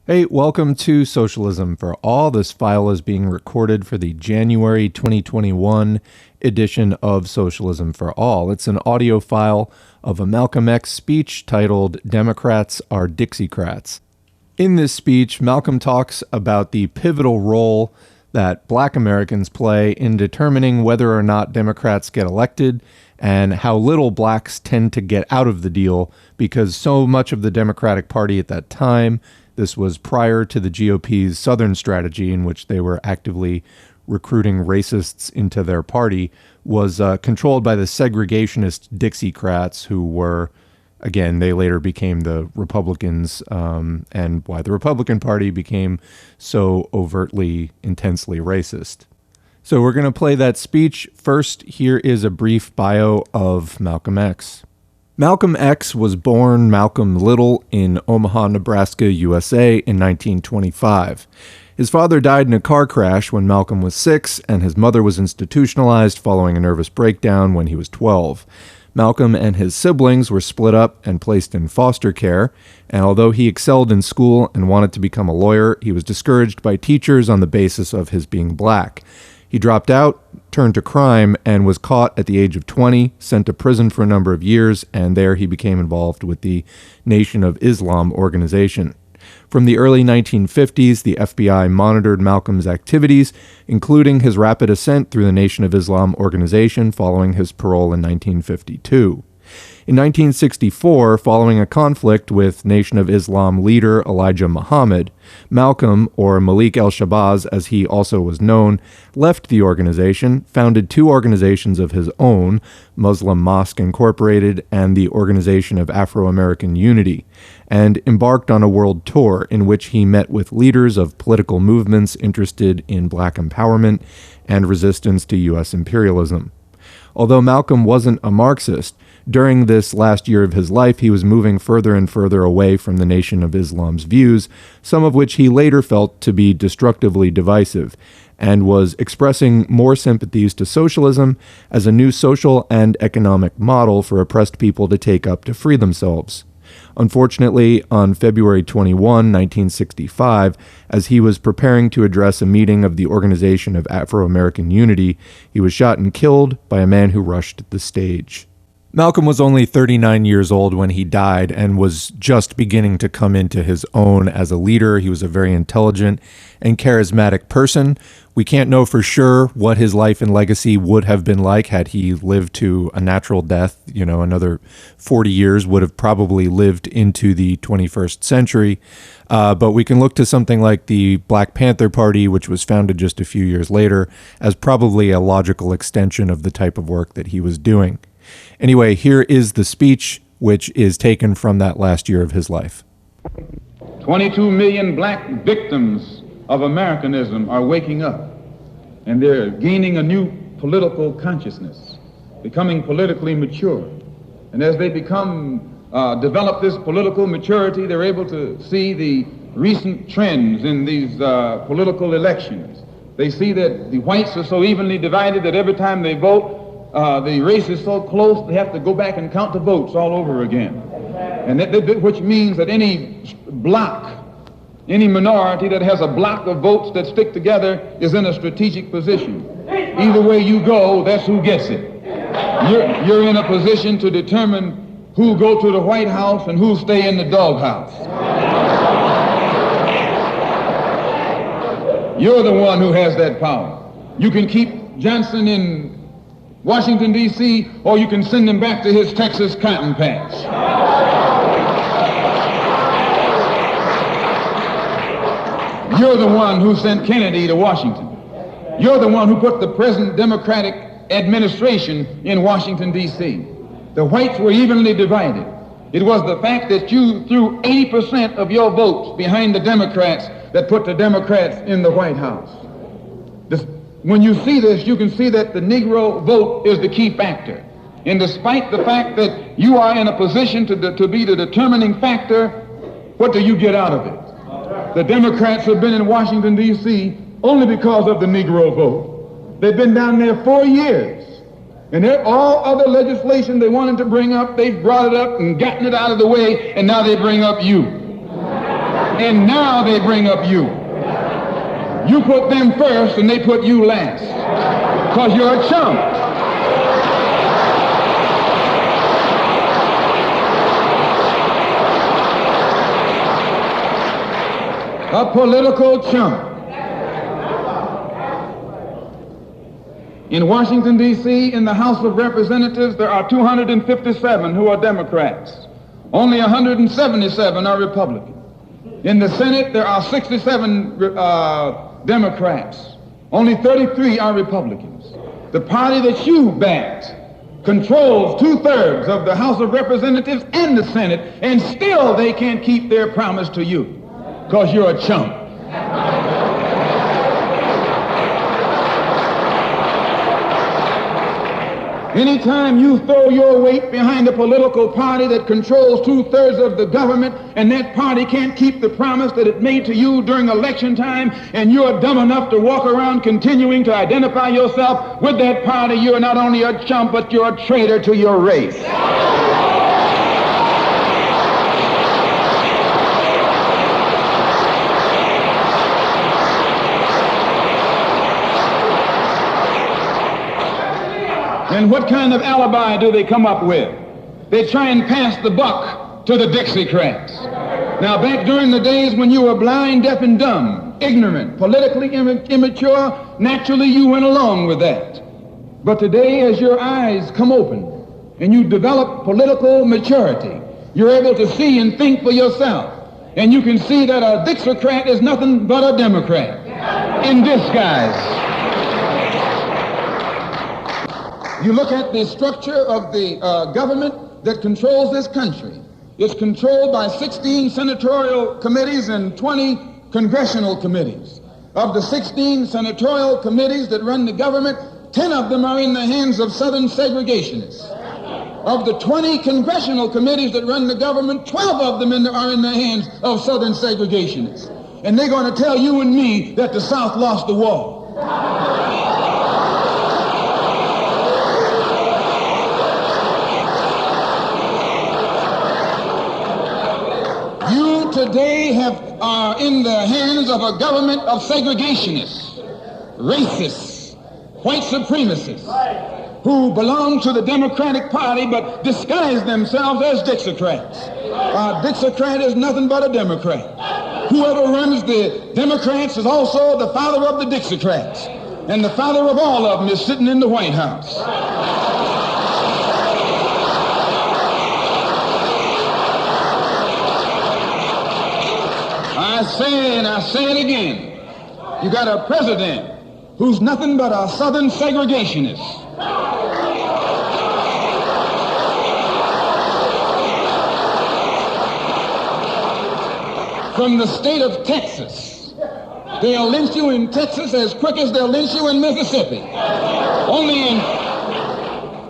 Hey, welcome to Socialism for All. This file is being recorded for the January 2021 edition of Socialism for All. It's an audio file of a Malcolm X speech titled "Democrats Are Dixiecrats." In this speech, Malcolm talks about the pivotal role that Black Americans play in determining whether or not Democrats get elected, and how little blacks tend to get out of the deal because so much of the Democratic Party at that time, this was prior to the GOP's Southern strategy in which they were actively recruiting racists into their party, was controlled by the segregationist Dixiecrats, who were, again, they later became the Republicans, and why the Republican Party became so overtly, intensely racist. So we're going to play that speech. First, here is a brief bio of Malcolm X. Malcolm X was born Malcolm Little in Omaha, Nebraska, USA in 1925. His father died in a car crash when Malcolm was 6, and his mother was institutionalized following a nervous breakdown when he was 12. Malcolm and his siblings were split up and placed in foster care, and although he excelled in school and wanted to become a lawyer, he was discouraged by teachers on the basis of his being black. He dropped out, turned to crime, and was caught at the age of 20, sent to prison for a number of years, and there he became involved with the Nation of Islam organization. From the early 1950s, the FBI monitored Malcolm's activities, including his rapid ascent through the Nation of Islam organization following his parole in 1952. In 1964, following a conflict with Nation of Islam leader Elijah Muhammad, Malcolm, or Malik el-Shabazz as he also was known, left the organization, founded two organizations of his own, Muslim Mosque Incorporated and the Organization of Afro-American Unity, and embarked on a world tour in which he met with leaders of political movements interested in black empowerment and resistance to U.S. imperialism. Although Malcolm wasn't a Marxist, during this last year of his life, he was moving further and further away from the Nation of Islam's views, some of which he later felt to be destructively divisive, and was expressing more sympathies to socialism as a new social and economic model for oppressed people to take up to free themselves. Unfortunately, on February 21, 1965, as he was preparing to address a meeting of the Organization of Afro-American Unity, he was shot and killed by a man who rushed the stage. Malcolm was only 39 years old when he died and was just beginning to come into his own as a leader. He was a very intelligent and charismatic person. We can't know for sure what his life and legacy would have been like had he lived to a natural death. Another 40 years would have probably lived into the 21st century. But we can look to something like the Black Panther Party, which was founded just a few years later, as probably a logical extension of the type of work that he was doing. Anyway, here is the speech, which is taken from that last year of his life. 22 million black victims of Americanism are waking up, and they're gaining a new political consciousness, becoming politically mature. And as they develop this political maturity, they're able to see the recent trends in these political elections. They see that the whites are so evenly divided that every time they vote, the race is so close they have to go back and count the votes all over again. And which means that any block, any minority that has a block of votes that stick together is in a strategic position. Either way you go, that's who gets it. You're in a position to determine who go to the White House and who stay in the doghouse. You're the one who has that power. You can keep Johnson in Washington, D.C., or you can send him back to his Texas cotton patch. You're the one who sent Kennedy to Washington. You're the one who put the present Democratic administration in Washington, D.C. The whites were evenly divided. It was the fact that you threw 80% of your votes behind the Democrats that put the Democrats in the White House. When you see this, you can see that the Negro vote is the key factor. And despite the fact that you are in a position to be the determining factor, what do you get out of it? The Democrats have been in Washington, D.C. only because of the Negro vote. They've been down there 4 years. And all other legislation they wanted to bring up, they've brought it up and gotten it out of the way, and now they bring up you. And now they bring up you. You put them first and they put you last. Because you're a chump. A political chump. In Washington, D.C., in the House of Representatives, there are 257 who are Democrats. Only 177 are Republicans. In the Senate, there are 67 Democrats. Only 33 are Republicans. The party that you backed controls 2/3 of the House of Representatives and the Senate, and still they can't keep their promise to you because you're a chump. Anytime you throw your weight behind a political party that controls 2/3 of the government, and that party can't keep the promise that it made to you during election time, and you're dumb enough to walk around continuing to identify yourself with that party, you're not only a chump, but you're a traitor to your race. And what kind of alibi do they come up with? They try and pass the buck to the Dixiecrats. Now, back during the days when you were blind, deaf, and dumb, ignorant, politically immature, naturally you went along with that. But today, as your eyes come open and you develop political maturity, you're able to see and think for yourself. And you can see that a Dixiecrat is nothing but a Democrat in disguise. You look at the structure of the government that controls this country. It's controlled by 16 senatorial committees and 20 congressional committees. Of the 16 senatorial committees that run the government, 10 of them are in the hands of Southern segregationists. Of the 20 congressional committees that run the government, 12 of them are in the hands of Southern segregationists. And they're going to tell you and me that the South lost the war. Today are in the hands of a government of segregationists, racists, white supremacists, who belong to the Democratic Party but disguise themselves as Dixiecrats. A Dixiecrat is nothing but a Democrat. Whoever runs the Democrats is also the father of the Dixiecrats, and the father of all of them is sitting in the White House. I say it again. You got a president who's nothing but a Southern segregationist. From the state of Texas. They'll lynch you in Texas as quick as they'll lynch you in Mississippi. Only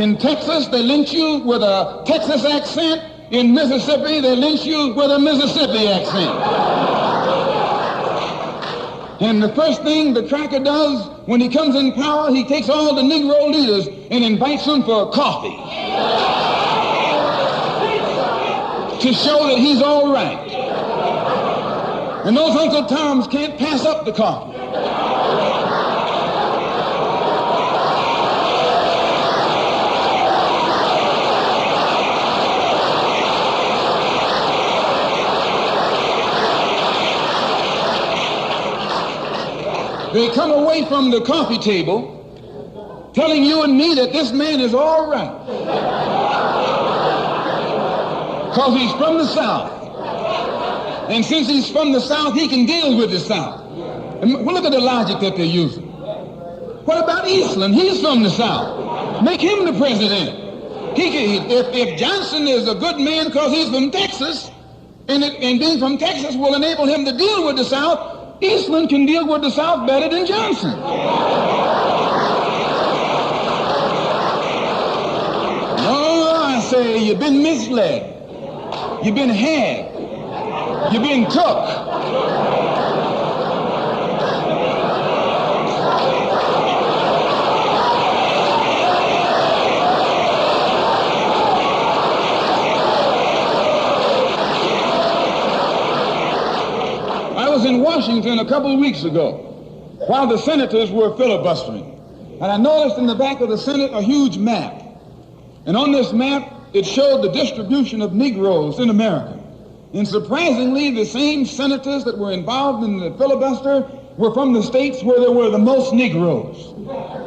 in Texas, they lynch you with a Texas accent. In Mississippi, they lynch you with a Mississippi accent. And the first thing the cracker does when he comes in power, he takes all the Negro leaders and invites them for coffee to show that he's all right. And those Uncle Toms can't pass up the coffee. They come away from the coffee table telling you and me that this man is all right because he's from the South. And since he's from the South, he can deal with the South. And look at the logic that they're using. What about Eastland? He's from the South. Make him the president. If Johnson is a good man because he's from Texas, and being from Texas will enable him to deal with the South, Eastland can deal with the South better than Johnson. No, I say you've been misled. You've been had. You've been took. was in Washington a couple of weeks ago while the senators were filibustering, and I noticed in the back of the Senate a huge map. And on this map, it showed the distribution of Negroes in America. And surprisingly, the same senators that were involved in the filibuster were from the states where there were the most Negroes.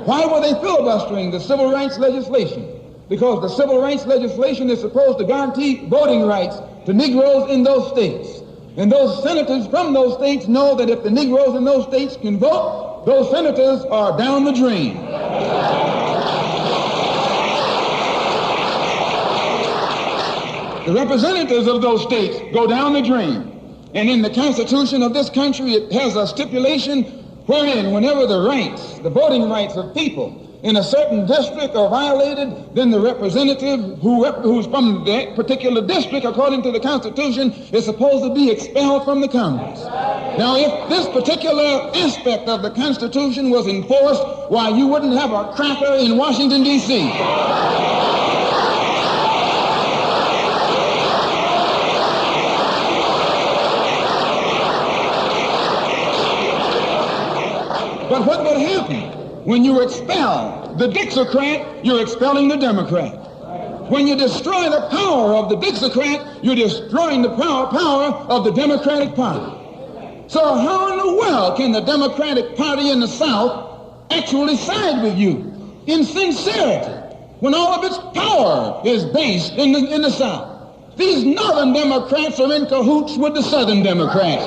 Why were they filibustering the civil rights legislation? Because the civil rights legislation is supposed to guarantee voting rights to Negroes in those states. And those senators from those states know that if the Negroes in those states can vote, those senators are down the drain. The representatives of those states go down the drain. And in the Constitution of this country, it has a stipulation wherein whenever the rights, the voting rights of people in a certain district are violated, then the representative who's from that particular district, according to the Constitution, is supposed to be expelled from the Congress. Now, if this particular aspect of the Constitution was enforced, why, you wouldn't have a cracker in Washington, D.C. But what would happen? When you expel the Dixiecrat, you're expelling the Democrat. When you destroy the power of the Dixiecrat, you're destroying the power of the Democratic Party. So how in the world can the Democratic Party in the South actually side with you in sincerity when all of its power is based in the South? These Northern Democrats are in cahoots with the Southern Democrats.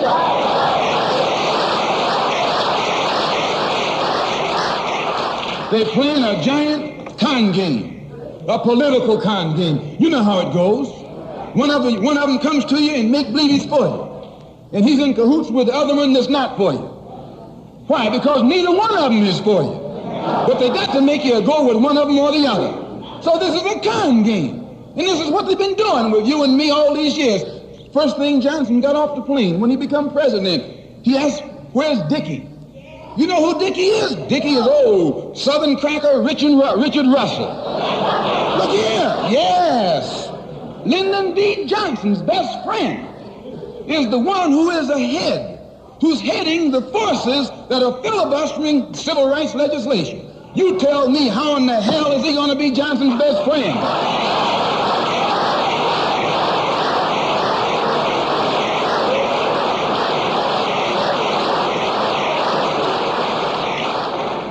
They're playing a giant con game, a political con game. You know how it goes. One of them comes to you and make believe he's for you. And he's in cahoots with the other one that's not for you. Why? Because neither one of them is for you. But they got to make you go with one of them or the other. So this is a con game. And this is what they've been doing with you and me all these years. First thing Johnson got off the plane when he became president, he asked, "Where's Dickie?" You know who Dickie is? Dickie is old Southern cracker Richard Russell. Look here. Yes. Lyndon B. Johnson's best friend is the one who is ahead, who's heading the forces that are filibustering civil rights legislation. You tell me, how in the hell is he going to be Johnson's best friend?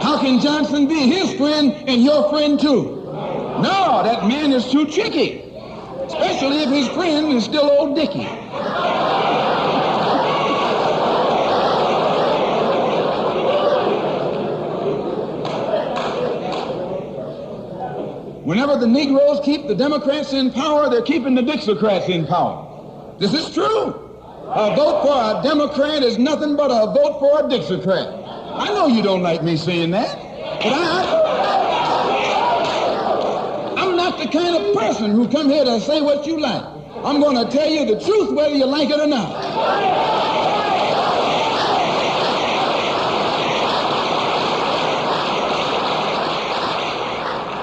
How can Johnson be his friend and your friend too? No, that man is too tricky, especially if his friend is still old Dickie. Whenever the Negroes keep the Democrats in power, they're keeping the Dixiecrats in power. This is true. A vote for a Democrat is nothing but a vote for a Dixiecrat. I know you don't like me saying that, but I'm not the kind of person who come here to say what you like. I'm going to tell you the truth whether you like it or not.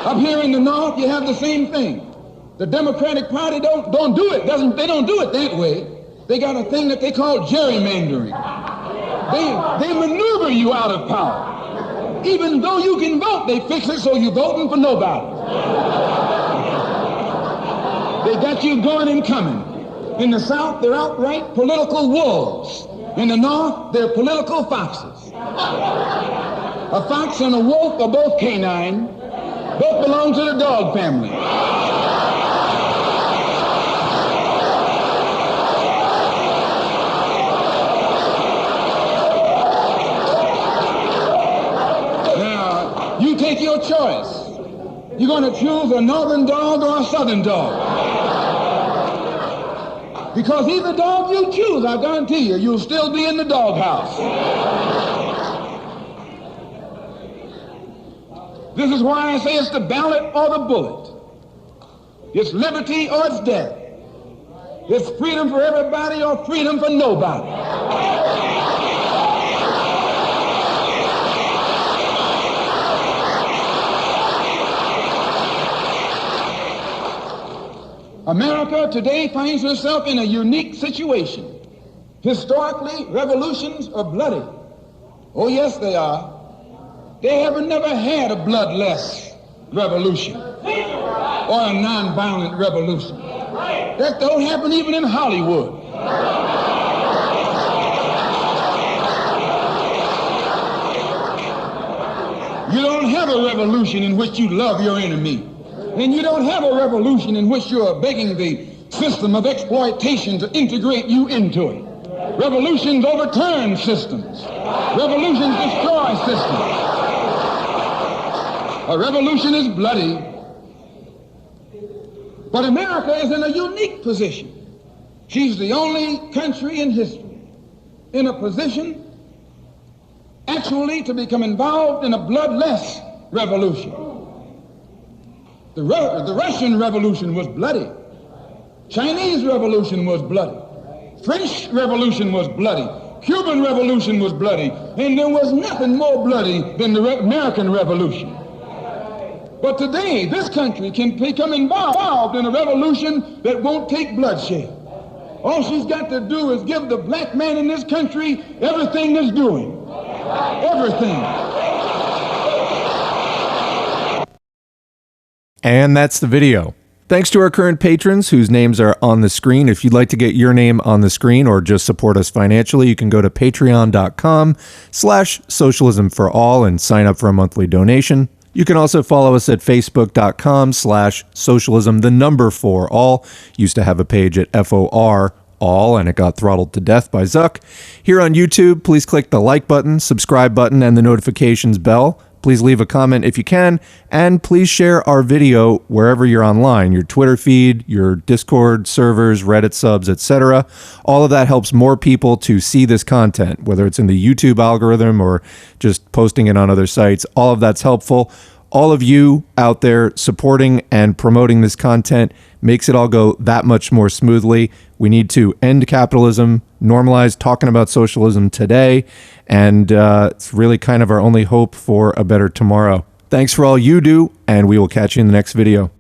Up here in the North, you have the same thing. The Democratic Party don't do it. They don't do it that way. They got a thing that they call gerrymandering. They maneuver you out of power. Even though you can vote, they fix it so you're voting for nobody. They got you going and coming. In the South, they're outright political wolves. In the North, they're political foxes. A fox and a wolf are both canine. Both belong to the dog family. Now, you take your choice. You're going to choose a northern dog or a southern dog. Because either dog you choose, I guarantee you, you'll still be in the doghouse. This is why I say it's the ballot or the bullet. It's liberty or it's death. It's freedom for everybody or freedom for nobody. America today finds herself in a unique situation. Historically, revolutions are bloody. Oh, yes, they are. They have never had a bloodless revolution or a nonviolent revolution. That don't happen even in Hollywood. You don't have a revolution in which you love your enemy. And you don't have a revolution in which you are begging the system of exploitation to integrate you into it. Revolutions overturn systems. Revolutions destroy systems. A revolution is bloody. But America is in a unique position. She's the only country in history in a position actually to become involved in a bloodless revolution. The Russian Revolution was bloody. Chinese Revolution was bloody. French Revolution was bloody. Cuban Revolution was bloody. And there was nothing more bloody than the American Revolution. But today, this country can become involved in a revolution that won't take bloodshed. All she's got to do is give the black man in this country everything that's doing. Everything. And that's the video. Thanks to our current patrons whose names are on the screen. If you'd like to get your name on the screen or just support us financially, you can go to patreon.com/socialism for all and sign up for a monthly donation. You can also follow us at facebook.com/socialism, the number for all. Used to have a page at FOR all, and it got throttled to death by Zuck. Here on YouTube, please click the like button, subscribe button, and the notifications bell. Please leave a comment if you can, and please share our video wherever you're online, your Twitter feed, your Discord servers, Reddit subs, etc. All of that helps more people to see this content, whether it's in the YouTube algorithm or just posting it on other sites. All of that's helpful. All of you out there supporting and promoting this content makes it all go that much more smoothly. We need to end capitalism, normalize talking about socialism today, and it's really kind of our only hope for a better tomorrow. Thanks for all you do, and we will catch you in the next video.